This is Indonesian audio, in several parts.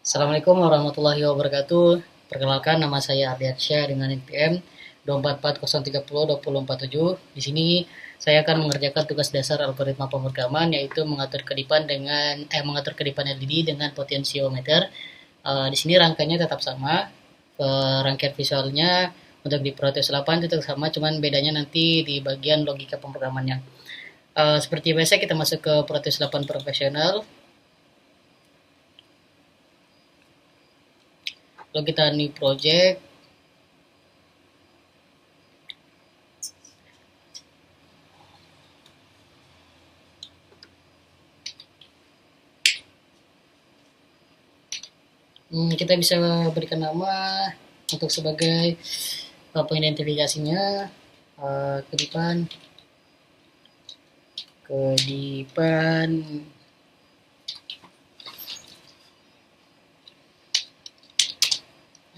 Assalamualaikum warahmatullahi wabarakatuh. Perkenalkan, nama saya Ardiansyah dengan NPM 244030247. Di sini saya akan mengerjakan tugas dasar algoritma pemrograman, yaitu mengatur kedipan LED dengan potensiometer. Di sini rangkaiannya tetap sama. Rangkaian visualnya untuk di Proteus 8 tetap sama, cuman bedanya nanti di bagian logika pemrogramannya. Seperti biasa kita masuk ke Proteus 8 Profesional. Lalu kita new project. Kita bisa berikan nama untuk sebagai pengidentifikasinya, kedipan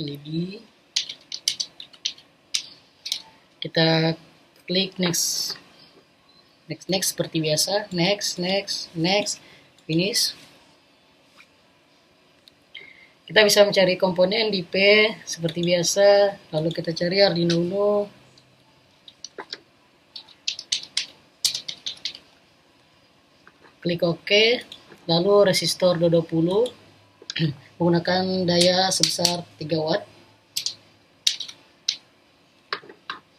LED. Kita klik next seperti biasa, next, finish. Kita bisa mencari komponen di P seperti biasa, lalu kita cari Arduino Uno. Klik OK, lalu resistor 220 menggunakan daya sebesar 3 watt.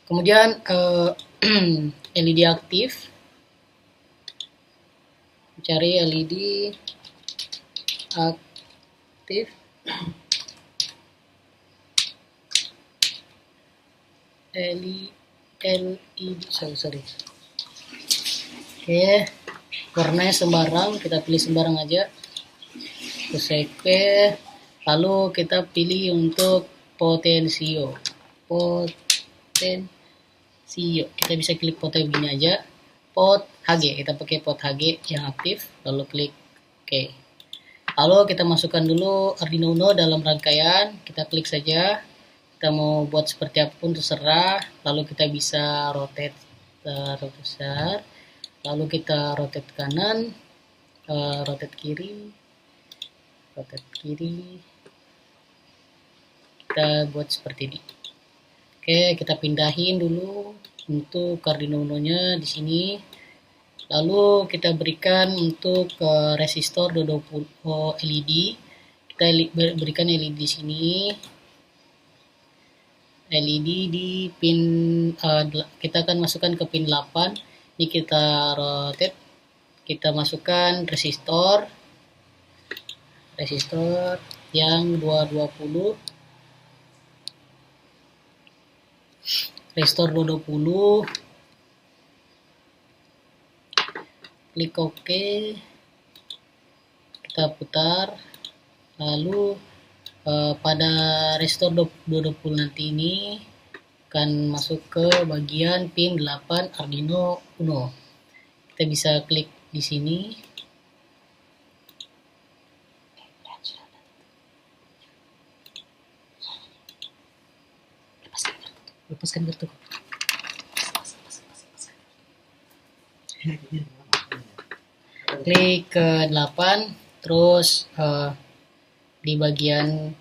Kemudian LED aktif, cari LED aktif. Sorry. Oke, warnanya sembarang, kita pilih sembarang aja. Terus SP, lalu kita pilih untuk potensio. Kita bisa klik potnya begini aja. Pot HG, kita pakai pot HG yang aktif, lalu klik OK. Lalu kita masukkan dulu Arduino Uno dalam rangkaian, kita klik saja. Kita mau buat seperti apapun terserah, lalu kita bisa rotate besar, lalu kita rotate kanan, rotate kiri, kita buat seperti ini. Oke, kita pindahin dulu untuk Arduino Uno-nya di sini. Lalu kita berikan untuk resistor 220 LED. Kita berikan LED di sini. LED di pin, kita akan masukkan ke pin 8. Ini kita rotate. Kita masukkan resistor yang 220. Resistor 220. Klik OK, kita putar, lalu pada resistor 220 nanti ini akan masuk ke bagian pin 8 Arduino Uno. Kita bisa klik di sini. Lepaskan kartu. Klik ke 8, terus di bagian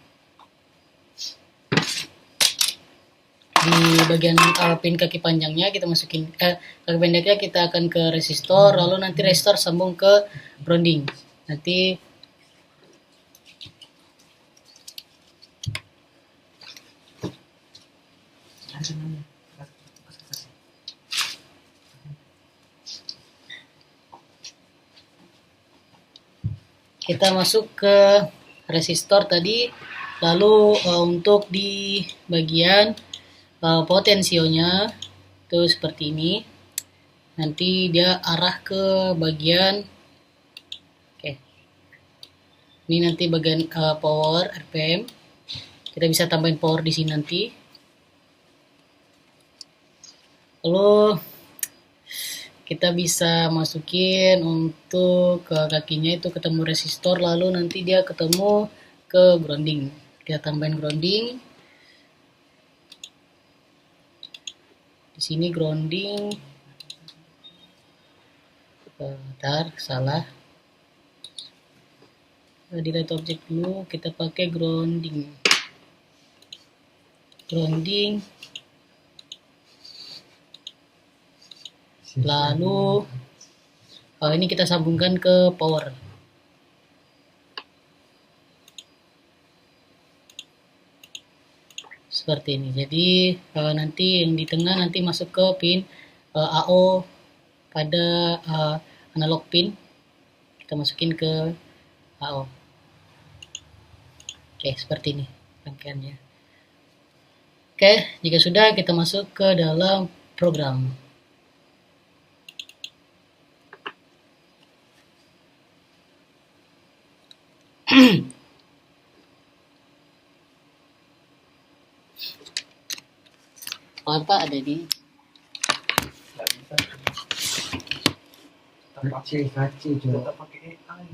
pin kaki panjangnya kita masukin, kaki pendeknya kita akan ke resistor, lalu nanti resistor sambung ke grounding. Nanti kita masuk ke resistor tadi, lalu untuk di bagian potensionya itu seperti ini. Nanti dia arah ke bagian, oke. Ini nanti bagian power RPM. Kita bisa tambahin power di sini nanti. Lalu kita bisa masukin untuk ke kakinya itu ketemu resistor, lalu nanti dia ketemu ke grounding. Kita tambahin grounding. Di sini grounding. Bentar, salah. delete object dulu, kita pakai grounding. Lalu ini kita sambungkan ke power. Seperti ini. Jadi nanti yang di tengah nanti masuk ke pin AO pada analog pin. Kita masukin ke AO. Oke, seperti ini rangkaiannya. Oke, jika sudah kita masuk ke dalam program. Apa ada di? Kacil juga. Tetap pakai AI.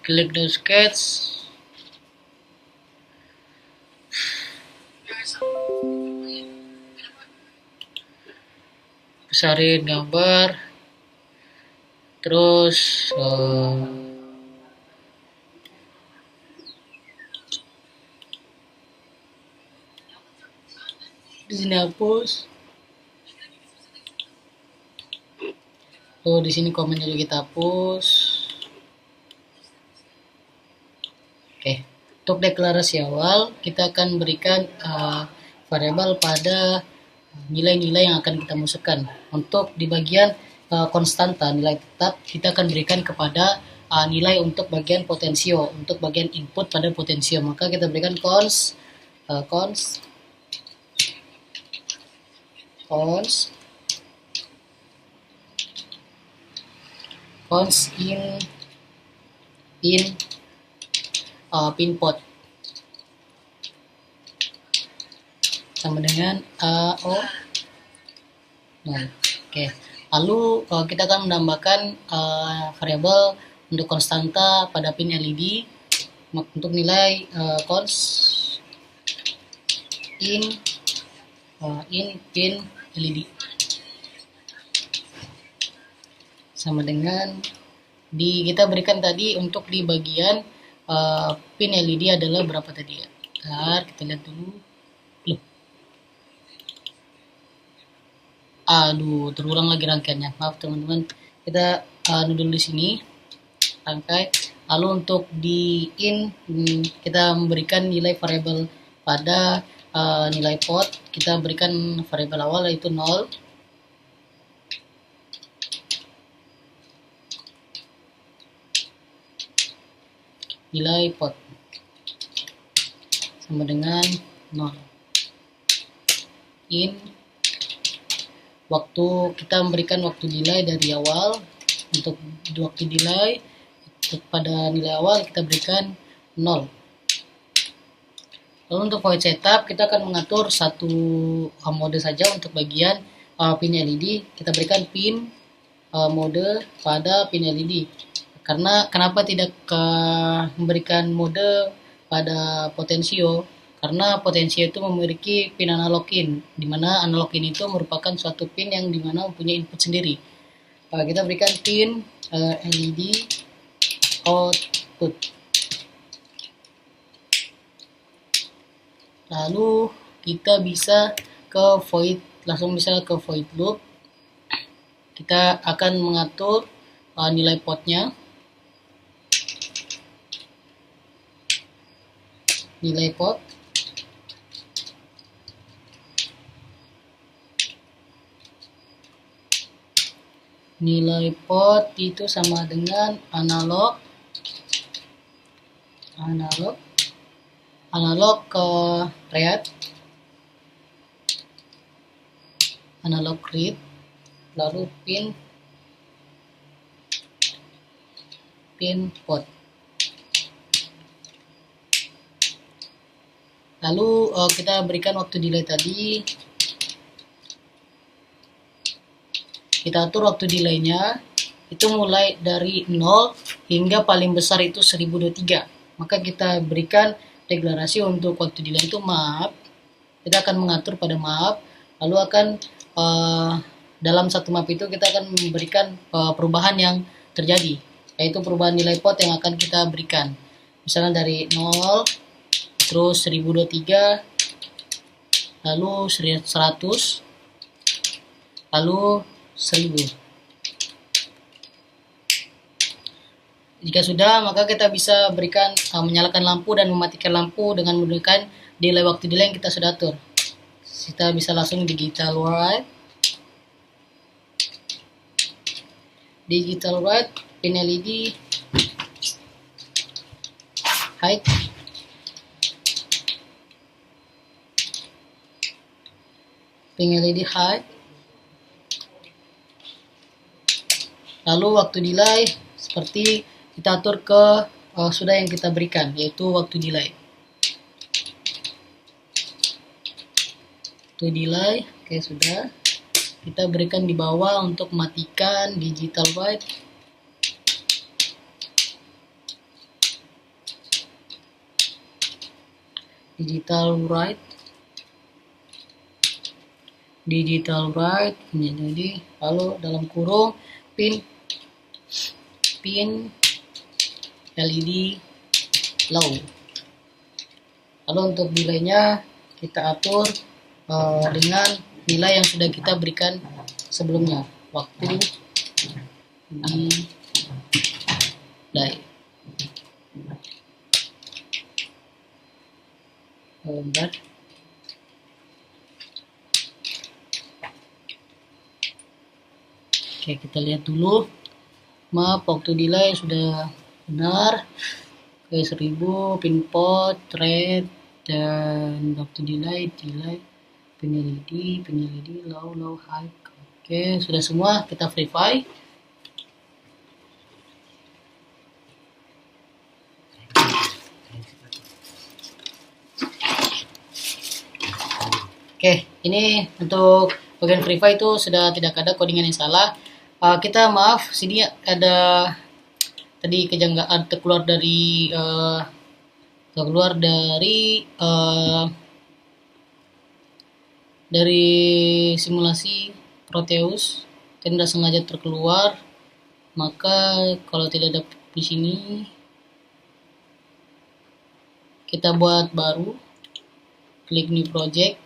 Klik the sketch. Besarin gambar. Terus di sini hapus. Di sini komennya juga kita hapus. Oke, untuk deklarasi awal kita akan berikan variabel pada nilai-nilai yang akan kita masukkan. Untuk di bagian konstanta nilai tetap kita akan berikan kepada nilai untuk bagian potensio, untuk bagian input pada potensio. Maka kita berikan const in pinpot sama dengan AO. Nah, oke. Lalu kita akan menambahkan variabel untuk konstanta pada pin LED untuk nilai const in pin LED sama dengan kita berikan tadi untuk di bagian pin LED adalah berapa tadi ya? Bentar, kita lihat dulu. Loh. Aduh, terulang lagi rangkaiannya. Maaf teman-teman. Kita dulu di sini rangkai. Lalu untuk di in kita memberikan nilai variabel pada nilai pot. Kita berikan variabel awal yaitu 0. Nilai pot sama dengan 0. In waktu kita memberikan waktu delay dari awal. Untuk waktu delay pada nilai awal kita berikan 0. Lalu untuk void setup kita akan mengatur satu mode saja untuk bagian pin LED. Kita berikan pin mode pada pin LED. Karena kenapa tidak memberikan mode pada potensio? Karena potensio itu memiliki pin analog in, di mana analog in itu merupakan suatu pin yang dimana mempunyai input sendiri. Kita berikan pin LED output. Lalu kita bisa langsung bisa ke void loop. Kita akan mengatur nilai potnya. Nilai pot itu sama dengan analog ke read, analog read, lalu pin pot. Lalu kita berikan waktu delay tadi. Kita atur waktu delaynya itu mulai dari 0 hingga paling besar itu 1023. Maka kita berikan deklarasi untuk waktu delay itu map. Kita akan mengatur pada map, lalu akan dalam satu map itu kita akan memberikan perubahan yang terjadi, yaitu perubahan nilai pot yang akan kita berikan. Misalnya dari 0, terus 1023, lalu 100, lalu 1000. Jika sudah, maka kita bisa berikan menyalakan lampu dan mematikan lampu dengan menggunakan delay waktu delay yang kita sudah atur. Kita bisa langsung digital write, pin LED height, pin LED height, lalu waktu delay seperti kita atur ke sudah yang kita berikan, yaitu waktu delay. Oke, sudah. Kita berikan di bawah untuk matikan digital write. Digital write jadi lalu dalam kurung pin LED low. Lalu untuk delaynya kita atur dengan nilai yang sudah kita berikan sebelumnya, waktu delay. Bentar. Oke, kita lihat dulu map waktu delay sudah benar. Oke, 1000 pin pot, thread, dan waktu delay pin LED low high. Oke, sudah semua, kita verify. Oke, ini untuk bagian verify itu sudah tidak ada codingan yang salah. Kita maaf, sini ada tadi kejanggalan keluar dari simulasi Proteus, tidak sengaja terkeluar. Maka kalau tidak ada di sini, kita buat baru, klik new project.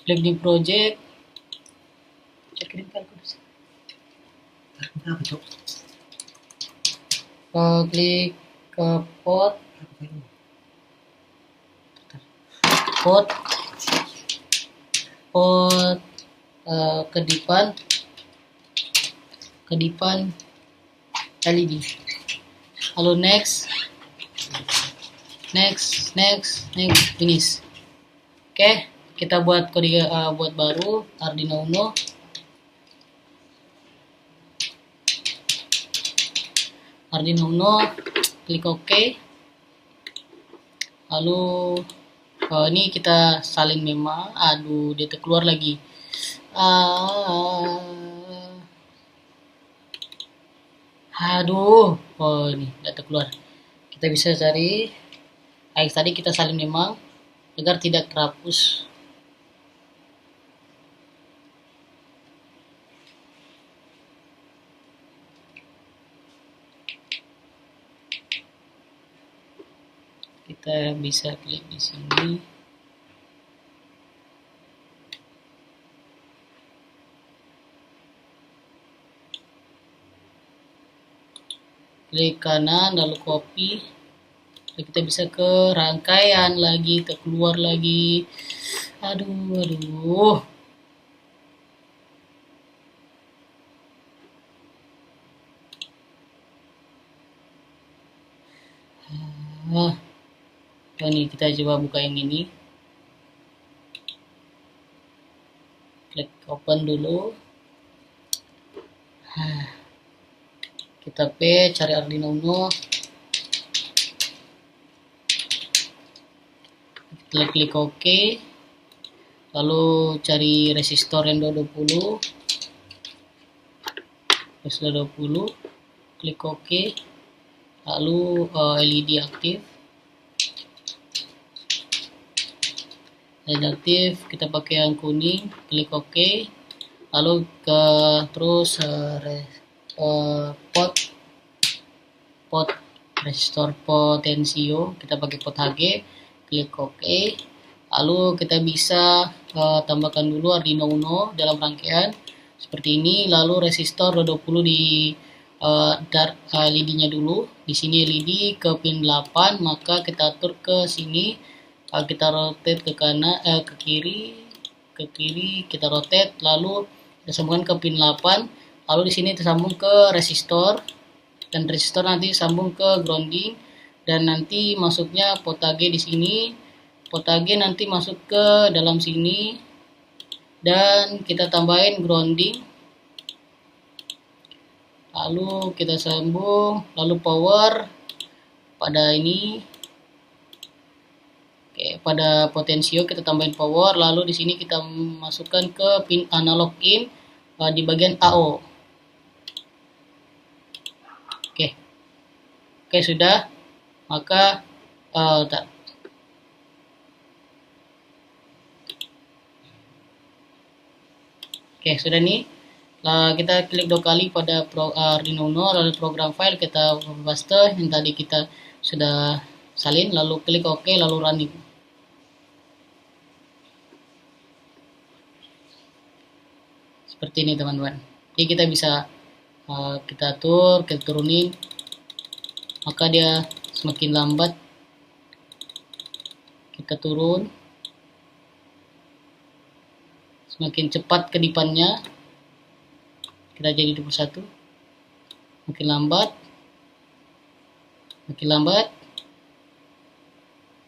Klik new project. Kirim kalkulus. Klik ke pot kedipan LED. Lalu next, finish. Oke, kita buat kode buat baru Arduino Uno. Klik OK. Lalu ini kita salin memang. Aduh, dia keluar lagi. Aduh, oh ini data keluar. Kita bisa cari. Tadi kita salin memang agar tidak terhapus. Kita bisa klik di sini. Klik kanan lalu copy. Lalu kita bisa ke rangkaian lagi, keluar lagi. Aduh. Ini kita coba buka yang ini. Klik open dulu. Kita cari Arduino Uno. Setelah klik OK, lalu cari resistor yang 20, sudah 20, klik OK, lalu LED aktif. LED aktif, kita pakai yang kuning, klik OK, lalu terus pot resistor potensio, kita pakai pot HG, klik OK, lalu kita bisa tambahkan dulu Arduino Uno dalam rangkaian seperti ini, lalu resistor 20 di LED-nya dulu. Di sini LED ke pin 8, maka kita atur ke sini, kita rotate ke kanan, ke kiri, kita rotate, lalu kita sambungkan ke pin 8, lalu di sini tersambung ke resistor, dan resistor nanti sambung ke grounding, dan nanti masuknya potage di sini, potage nanti masuk ke dalam sini, dan kita tambahin grounding, lalu kita sambung, lalu power pada ini. Oke, pada potensio kita tambahin power, lalu di sini kita masukkan ke pin analog in di bagian AO. Oke, sudah. Maka Oke, sudah nih. Kita klik 2 kali pada Arduino Uno, lalu program file kita paste yang tadi kita sudah salin, lalu klik OK, lalu running. Seperti ini teman-teman. Jadi kita bisa kita atur, kita turunin, maka dia semakin lambat. Kita turun, semakin cepat kedipannya. Kita jadi 21, makin lambat,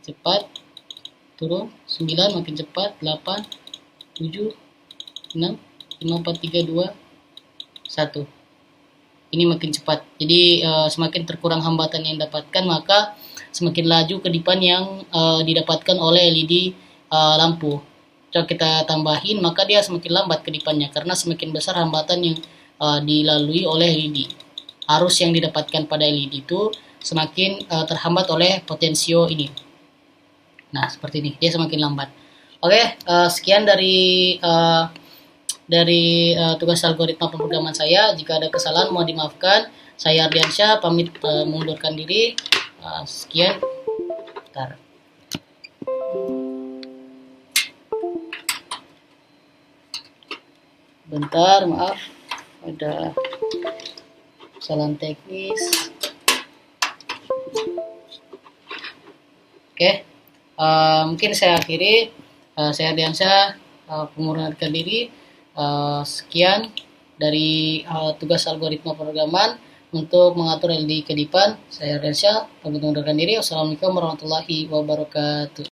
cepat, turun, 9 makin cepat, 8, 7, 6, 5, 4, 3, 2, 1. Ini makin cepat. Jadi semakin terkurang hambatan yang didapatkan, maka semakin laju kedipan yang didapatkan oleh LED lampu. Coba kita tambahin, maka dia semakin lambat kedipannya karena semakin besar hambatan yang dilalui oleh LED. Arus yang didapatkan pada LED itu semakin terhambat oleh potensio ini. Nah, seperti ini, dia semakin lambat. Oke, sekian dari tugas algoritma pemrograman saya. Jika ada kesalahan mohon dimaafkan. Saya Ardiansyah pamit mengundurkan diri. Sekian. Bentar, maaf, ada kesalahan teknis. Oke, mungkin saya akhiri. Saya Ardiansyah mengundurkan diri. Sekian dari tugas algoritma pemrograman untuk mengatur LED kedipan. Saya Ardiansyah pamit mengundurkan diri. Wassalamualaikum warahmatullahi wabarakatuh.